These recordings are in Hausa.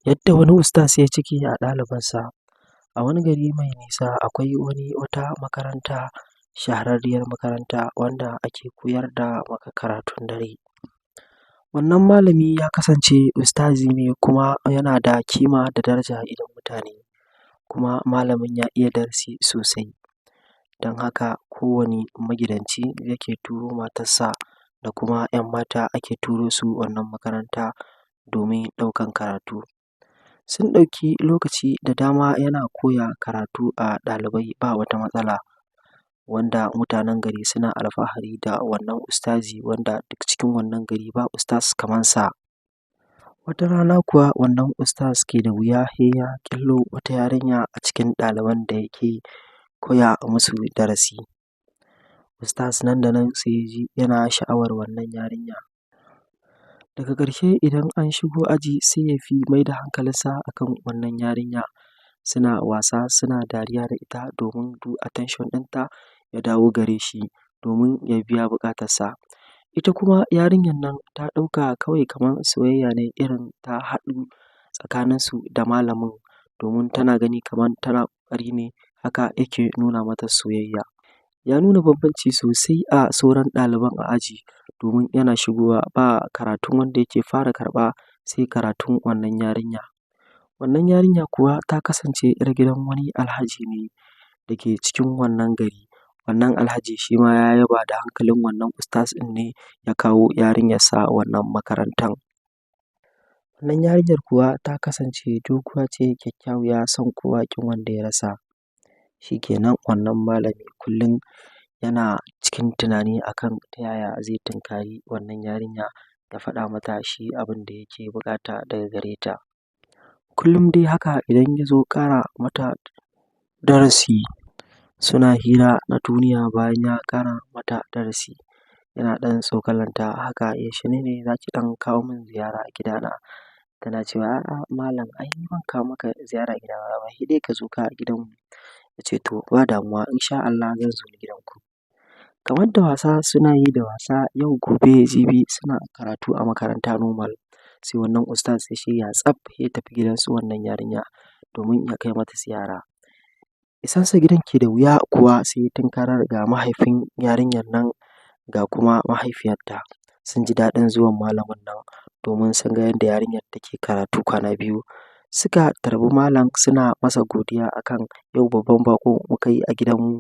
Yadda wani ustaz ya ciki a ɗalibansa. A wani gari mai nisa akwai wata makaranta, shahararriyar makaranta wanda ake koyar da karatun dare. Wannan malami ya kasance ustazi ne kuma yana da kima da daraja a idon mutane, kuma malamin ya iya darasi sosai. Don haka kowane magidanci yake turo matarsa da kuma 'yan mata ake turo su wannan makaranta domin ɗaukan karatu. Sun ɗauki lokaci da dama yana koya karatu a ɗalibai ba wata matsala, wanda mutanen gari suna alfahari da wannan ustazi, wanda duk cikin wannan gari ba ustaz kamar sa. Wata rana kuwa wannan ustaz ke da wuya sai ya ƙyallo wata yarinya a cikin ɗaliban da yake koya musu darasi. Ustaz nan da nan sai ya ji yana sha'awar wannan yarinya. Daga ƙarshe idan an shigo aji sai ya fi mai da hankalinsa a kan wannan yarinya, suna wasa suna dariya da ita domin duk attention ɗinta ya dawo gare shi domin ya biya buƙatarsa. Ita kuma yarinyar nan ta ɗauka kawai kamar soyayya ne irin ta haɗu tsakaninsu da malamin, domin tana gani kamar tana ƙoƙari ne haka yake nuna mata soyayya. Ya nuna bambanci sosai a sauran ɗaliban a aji, domin yana shigowa ba karatun wanda yake fara karɓa sai karatun wannan yarinya. Wannan yarinya kuwa ta kasance 'yar gidan wani alhaji ne da ke cikin wannan gari. Wannan alhaji shi ma ya yaba da hankalin wannan ustaz ɗin ne ya kawo yarinyarsa wannan makarantar. Wannan yarinyar kuwa ta kasance doguwa ce, kyakkyawa, son kowa ƙin wanda ya rasa. Shi kenan wannan malami kullum yana cikin tunani a kan ta yaya zai tunkari wannan yarinya ya faɗa mata shi abin da yake buƙata daga gare ta. Kullum dai haka idan ya zo ƙara mata darasi suna hira na duniya, bayan ya ƙara mata darasi yana ɗan tsokananta haka, yaushe ne za ki ɗan kawo min ziyara a gidana? Tana cewa a'a malam ai ni ban kawo maka ziyara gidana ba, sai dai ka zo ka gidanmu. Ya ce to ba damuwa in sha Allah zan zo gidanku. Kamar da wasa suna yi da wasa, yau gobe jibi suna karatu a makaranta normal. Sai wannan ustaz ya shirya tsaf ya tafi gidan su wannan yarinya domin ya kai mata ziyara. Isansa gidan ke da wuya kuwa sai ya tunkarar ga mahaifin yarinyar nan ga kuma mahaifiyarta. Sun ji daɗin zuwan malamin nan domin sun ga yadda yarinyar take karatu kwana biyu. Suka tarbi malam suna masa godiya a kan yau babban baƙo muka yi a gidanmu,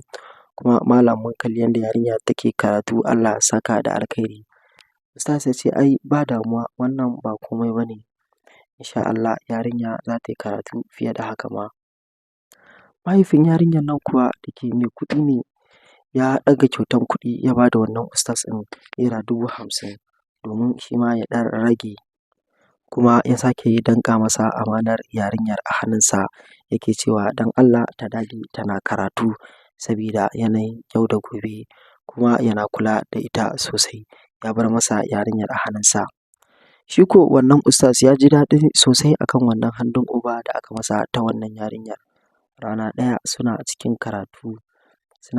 kuma malam mun kalli yadda yarinya take karatu, Allah ya saka da alkhairi. Ustaz ya ce ai ba damuwa wannan ba komai ba ne, in sha Allah yarinya za ta yi karatu fiye da haka ma. Mahaifin yarinyar nan kuwa da ke mai kuɗi ne, ya ɗaga kyautan kuɗi ya ba da wannan ustaz ɗin naira 50,000 domin shi ma ya ɗan rage, kuma ya sake danƙa masa amanar yarinyar a hannunsa yake cewa don Allah ta dage tana karatu sabida yanayin yau da gobe, kuma yana kula da ita sosai. Ya bar masa yarinyar a hannunsa. Shi ko wannan ustaz ya ji daɗi sosai a kan wannan handin uba da aka masa ta wannan yarinyar. Rana ɗaya suna cikin karatu sai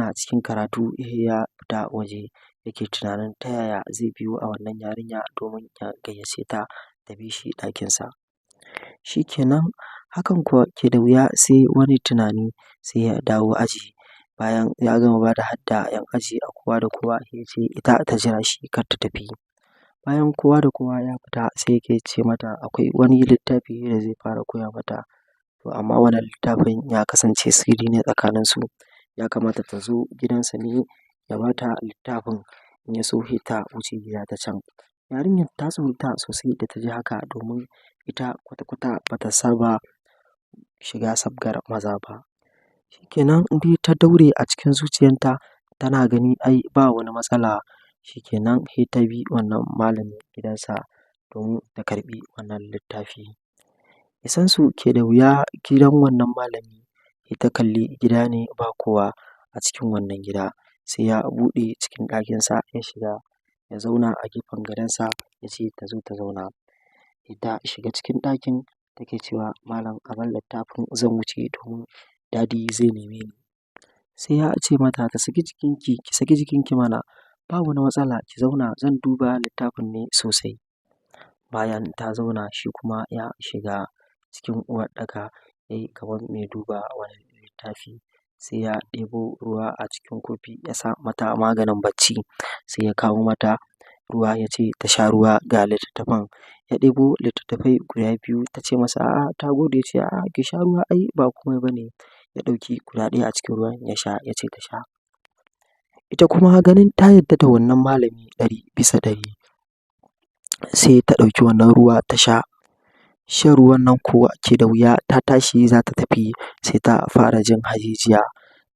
ya fita waje yake tunanin ta yaya zai biyo a wannan yarinya domin ya gayyace ta ta bi shi ɗakinsa. Shi kenan hakan kuwa ke da wuya sai wani tunani sai ya dawo aji. Bayan ya gama ba da hadda 'yan aji a kowa da kowa ya ce ita ta jira shi kar ta tafi. Bayan kowa da kowa ya fita sai yake ce mata akwai wani littafi da zai fara koya mata, to amma wannan littafin ya kasance sirri ne tsakaninsu, ya kamata ta zo gidansa ne ya ba ta littafin, in ya so sai ta wuce gida ta can. Yarinyar ta tsorata sosai da ta ji haka domin ita kwata-kwata ba ta saba shiga sabgar maza ba. Shi kenan dai ta daure a cikin zuciyarta tana gani ai ba wani matsala. Shi kenan sai ta bi wannan malamin gidansa domin ta karɓi wannan littafi. Isansu ke da wuya gidan wannan malami, sai ta kalli gida ne ba kowa a cikin wannan gida, sai ya buɗe cikin ɗakinsa ya shiga ya zauna a gefen gadonsa ya ce ta zo ta zauna. Sai ta shiga cikin ɗakin take cewa malam a ban littafin zan wuce domin dadi zai neme ni. Sai ya ce mata ta saki jikinki, ki saki jikinki mana, ba wani matsala ki zauna zan duba littafin ne sosai. Bayan ta zauna shi kuma ya shiga cikin uwaɗɗaka ya yi kamar mai duba wani littafi, sai ya ɗebo ruwa a cikin kofi ya sa mata maganin bacci, sai ya kawo mata ruwa ya ce ta sha ruwa ga littattafan. Ya ɗebo littattafai guda 2 ta ce masa a'a ta gode, ya ce a'a ki sha ruwa ai ba komai ba ne. Ya ɗauki guda ɗaya a cikin ruwan ya sha ya ce ta sha. Ita kuma ganin ta yarda da wannan malami 100% sai ta ɗauki wannan ruwa ta sha. Shan ruwan nan kuwa ke da wuya, ta tashi za ta tafi sai ta fara jin hajijiya,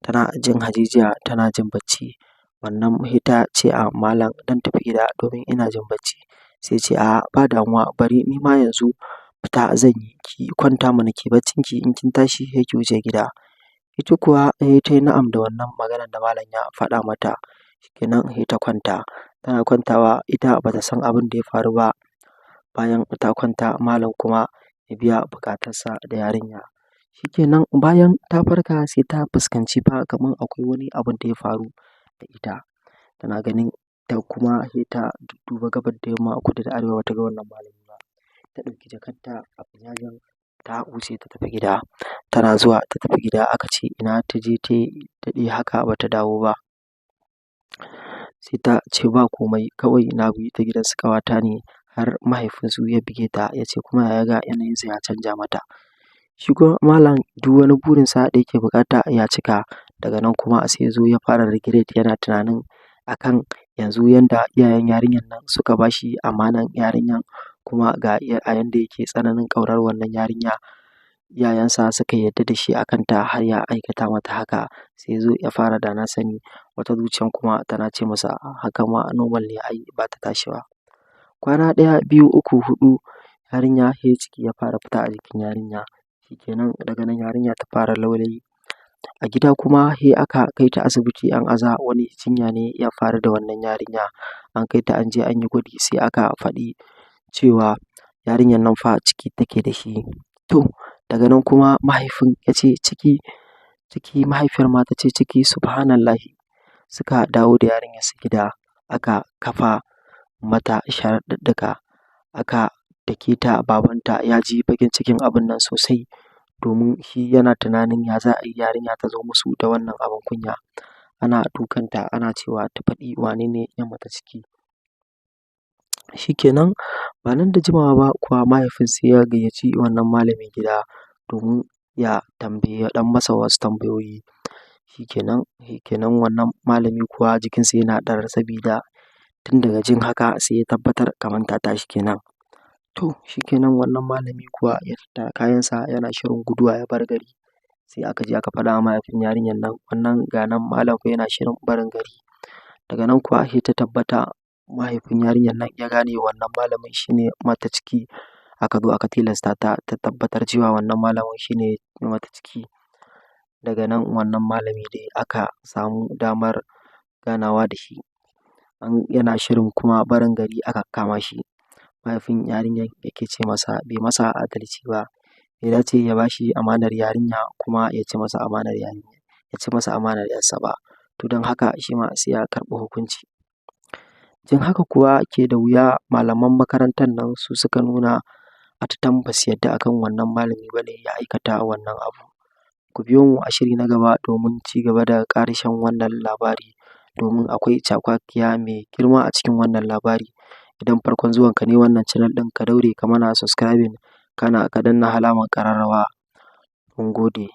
tana jin hajijiya tana jin bacci. Wannan sai ta ce a malam zan tafi gida domin ina jin bacci. Sai ya ce a'a ba damuwa bari ni ma yanzu fita zan yi, ki kwanta mana ki baccinki in kin tashi sai ki wuce gida. Ita kuwa sai ta yi na'am da wannan maganar da malam ya faɗa mata. Shikenan sai ta kwanta. Tana kwantawa ita ba ta san abin da ya faru ba. Bayan ta kwanta malam kuma ya biya buƙatarsa da yarinya. Shikenan bayan ta farka sai ta fuskanci fa kamar akwai wani abin da ya faru da ita. Tana ganin ta kuma sai ta dudduba gabar da yamma, kudu da arewa ba ta ga wannan malami ba. Ta ɗauki jakarta a jajan ta wuce ta tafi gida. Tana zuwa ta tafi gida aka ce ina ta je ta daɗe haka ba ta dawo ba. Sai ta ce ba komai kawai na bi ta gidan su ƙawata ne har mahaifinsu ya buge ta, ya ce kuma ya ga yanayinsa ya canja mata. Shi kuma malam duk wani burinsa da yake buƙata ya cika. Daga nan kuma sai ya zo ya fara regret, yana tunanin akan yanzu yanda iyayen yarinyar nan suka ba shi amanar yarinyar, kuma ga a yanda yake tsananin ƙaunar wannan yarinya, iyayensa suka yarda da shi a kanta har ya aikata mata haka. Sai ya zo ya fara da na sani. Wata zuciyar kuma tana ce masa haka ma normal ne ai ba ta tashi ba. Kwana 1, 2, 3, 4 yarinya sai ciki ya fara fita a jikin yarinya. Shikenan daga nan yarinya ta fara laulayi. A gida kuma sai aka kai ta asibiti an aza wani jinya ne ya faru da wannan yarinya. An kai ta an je an yi gwaji sai aka faɗi cewa yarinyar nan fa ciki take da shi. To daga nan kuma mahaifin ya ce ciki, mahaifiyar ma ta ce ciki, subhanallahi. Suka dawo da yarinyarsu gida aka kafa mata sharaɗuɗɗuka, aka dake ta. Babanta ya ji baƙin cikin abun nan sosai domin shi yana tunanin ya za a yi yarinya ta zo musu da wannan abin kunya. Ana dukanta ana cewa ta faɗi wane ne ya mata ciki. Shikenan ba nan da jimawa ba kuwa mahaifin sai ya gayyaci wannan malami gida domin ya ɗan masa wasu tambayoyi. Shikenan wannan malami kuwa jikinsa yana ɗar sabida tun daga jin haka sai ya tabbatar kamar ta tashi kenan. To shikenan wannan malami kuwa ya tattara kayansa yana shirin guduwa ya bar gari. Sai aka je aka faɗa wa mahaifin yarinyar nan wannan ga nan malam fa yana shirin barin gari. Daga nan kuwa sai ta tabbata mahaifin yarinyar nan ya gane wannan malamin shi ne mata ciki. Aka zo aka tilasta ta tabbatar cewa wannan malamin shi ne ya mata ciki. Daga nan wannan malami dai aka samu damar ganawa da shi. Yana shirin kuma barin gari aka kama shi. Mahaifin yarinyar yake ce masa bai masa adalci ba. Bai dace ya ba shi amanar yarinya kuma ya ci masa amanar ‘yarsa ba. To don haka shi ma sai ya karɓi hukunci. Jin haka kuwa ke da wuya, malaman makarantar nan su suka nuna ba su yarda akan wannan malami ba ne ya aikata wannan abu. Ku biyo mu a shiri na gaba domin ci gaba da ƙarashen wannan labari, domin akwai cakwakiya mai girma a cikin wannan labari. Idan farkon zuwanka ne wannan channel ɗin, ka daure ka mana subscribing kana ka danna alamar ƙararrawa. Mun gode.